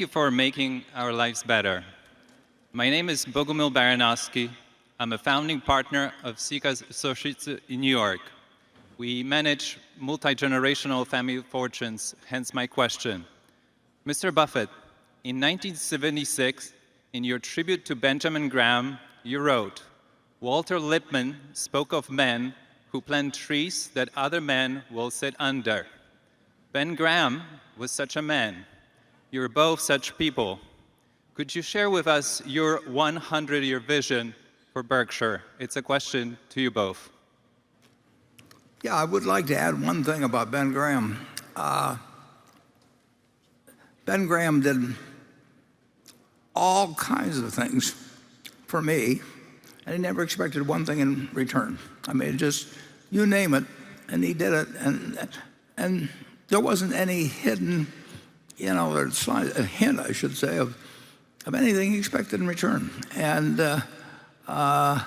you for making our lives better. My name is Bogumil Baranowski. I'm a founding partner of Sika's Associates in New York. We manage multi-generational family fortunes, hence my question. Mr. Buffett, in 1976, in your tribute to Benjamin Graham, you wrote, "Walter Lippmann spoke of men who plant trees that other men will sit under. Ben Graham was such a man. You're both such people. Could you share with us your 100-year vision for Berkshire?" It's a question to you both. Yeah, I would like to add one thing about Ben Graham. Ben Graham did all kinds of things for me, and he never expected one thing in return. I mean, just you name it, and he did it, and there wasn't any hidden, or a hint, I should say, of anything he expected in return. And I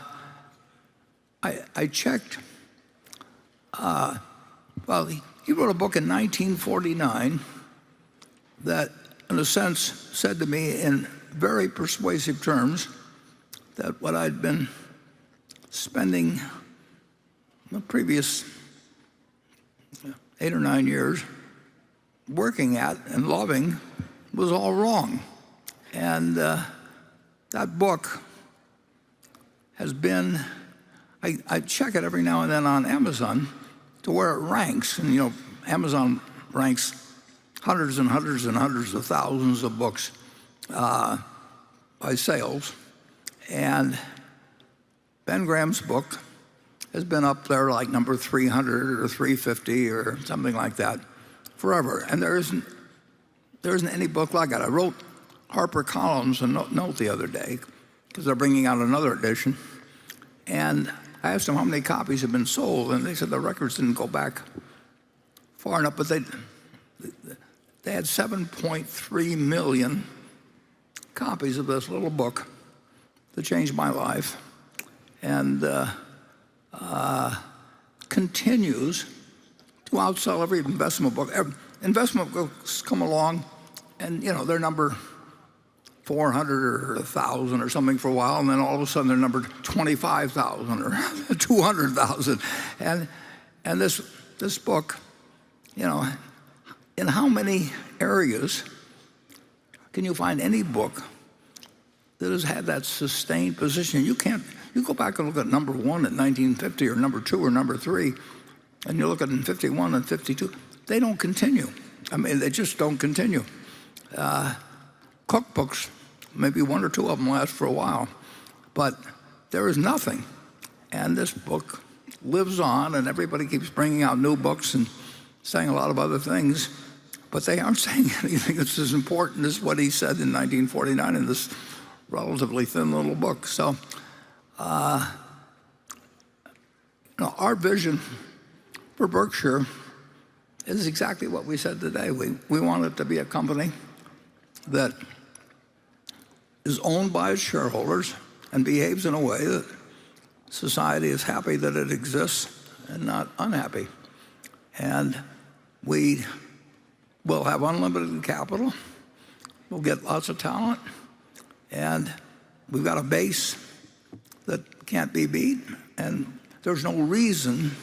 checked. Well, he wrote a book in 1949 that, in a sense, said to me in very persuasive terms that what I'd been spending the previous 8 or 9 years working at and loving was all wrong. And that book has been, I check it every now and then on Amazon to where it ranks. And Amazon ranks hundreds and hundreds and hundreds of thousands of books by sales. And Ben Graham's book has been up there like number 300 or 350 or something like that forever. And there isn't any book like it. I wrote HarperCollins a note the other day because they're bringing out another edition. And I asked them how many copies had been sold, and they said the records didn't go back far enough, but they had 7.3 million copies of this little book that changed my life, and continues to outsell every investment book. Investment books come along, and they're number 400 or 1,000 or something for a while, and then all of a sudden they're numbered 25,000 or 200,000. And this book, in how many areas can you find any book that has had that sustained position? You go back and look at number 1 in 1950 or number 2 or number 3, and you look at it in 51 and 52, they don't continue. I mean, they just don't continue. Cookbooks, maybe 1 or 2 of them last for a while, but there is nothing. And this book lives on, and everybody keeps bringing out new books and saying a lot of other things, but they aren't saying anything that's as important as what he said in 1949 in this relatively thin little book. So our vision for Berkshire is exactly what we said today. We want it to be a company that is owned by its shareholders and behaves in a way that society is happy that it exists and not unhappy. And we will have unlimited capital. We'll get lots of talent. And we've got a base that can't be beat. And there's no reason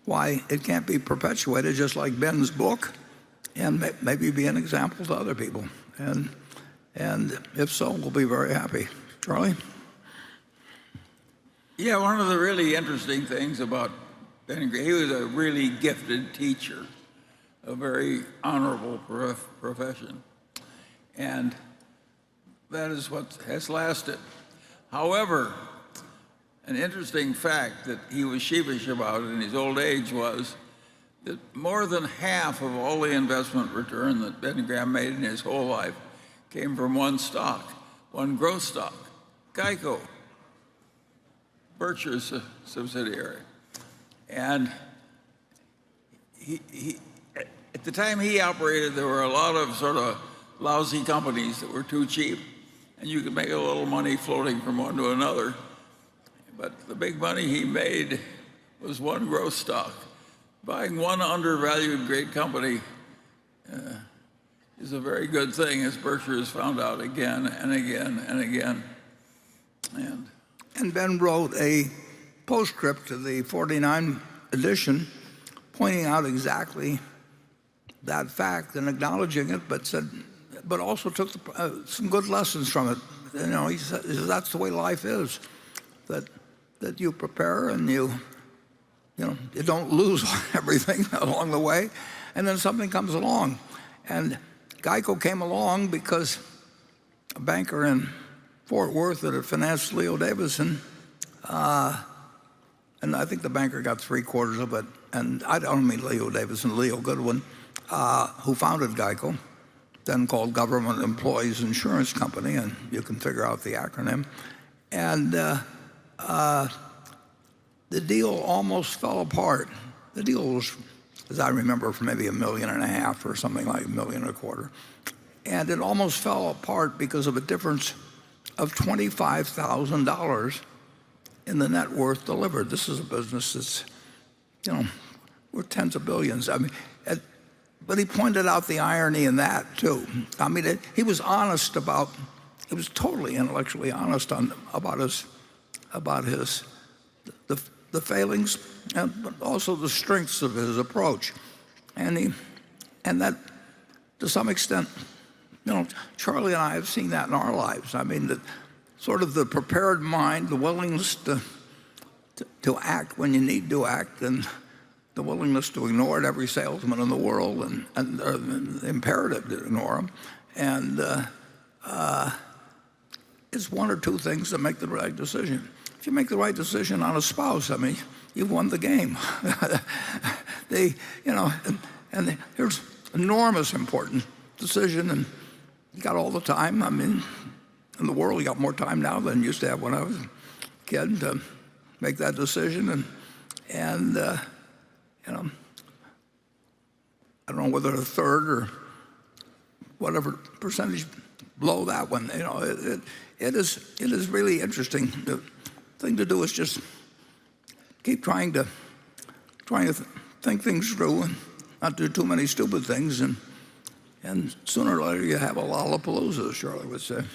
why it can't be perpetuated, just like Ben's book, and maybe be an example to other people. And if so, we'll be very happy. Charlie? Yeah, one of the really interesting things about Ben Graham, he was a really gifted teacher, a very honorable profession. And that is what has lasted. However, an interesting fact that he was sheepish about in his old age was that more than half of all the investment return that Ben Graham made in his whole life came from one stock, one growth stock, Geico, Berkshire's subsidiary. And at the time he operated, there were a lot of sort of lousy companies that were too cheap, and you could make a little money floating from one to another. But the big money he made was one growth stock. Buying one undervalued great company is a very good thing, as Berkshire has found out again and again and again. And Ben wrote a postscript to the 49 edition pointing out exactly that fact and acknowledging it, but also took some good lessons from it. He said that's the way life is, that you prepare and you don't lose everything along the way, and then something comes along. And Geico came along because a banker in Fort Worth that had financed Leo Davidson, and I think the banker got 3/4 of it, and I don't mean Leo Davidson, Leo Goodwin, who founded Geico, then called Government Employees Insurance Company, and you can figure out the acronym. And the deal almost fell apart. The deal was, as I remember, for maybe $1.5 million or something like $1.25 million. And it almost fell apart because of a difference of $25,000 in the net worth delivered. This is a business that's, we're tens of billions. I mean, but he pointed out the irony in that too. I mean, he was honest about. He was totally intellectually honest about the failings, but also the strengths of his approach, and that to some extent, Charlie and I have seen that in our lives. I mean, that sort of the prepared mind, the willingness to act when you need to act, and the willingness to ignore it, every salesman in the world, and the imperative to ignore them, and it's one or two things that make the right decision. If you make the right decision on a spouse, I mean, you've won the game. And here's enormous important decision, and you got all the time. I mean, in the world, you got more time now than you used to have when I was a kid to make that decision. And I don't know whether a third or whatever percentage below that one. It is really interesting. The thing to do is just keep trying to think things through and not do too many stupid things, and sooner or later you have a Lollapalooza, as Charlie would say.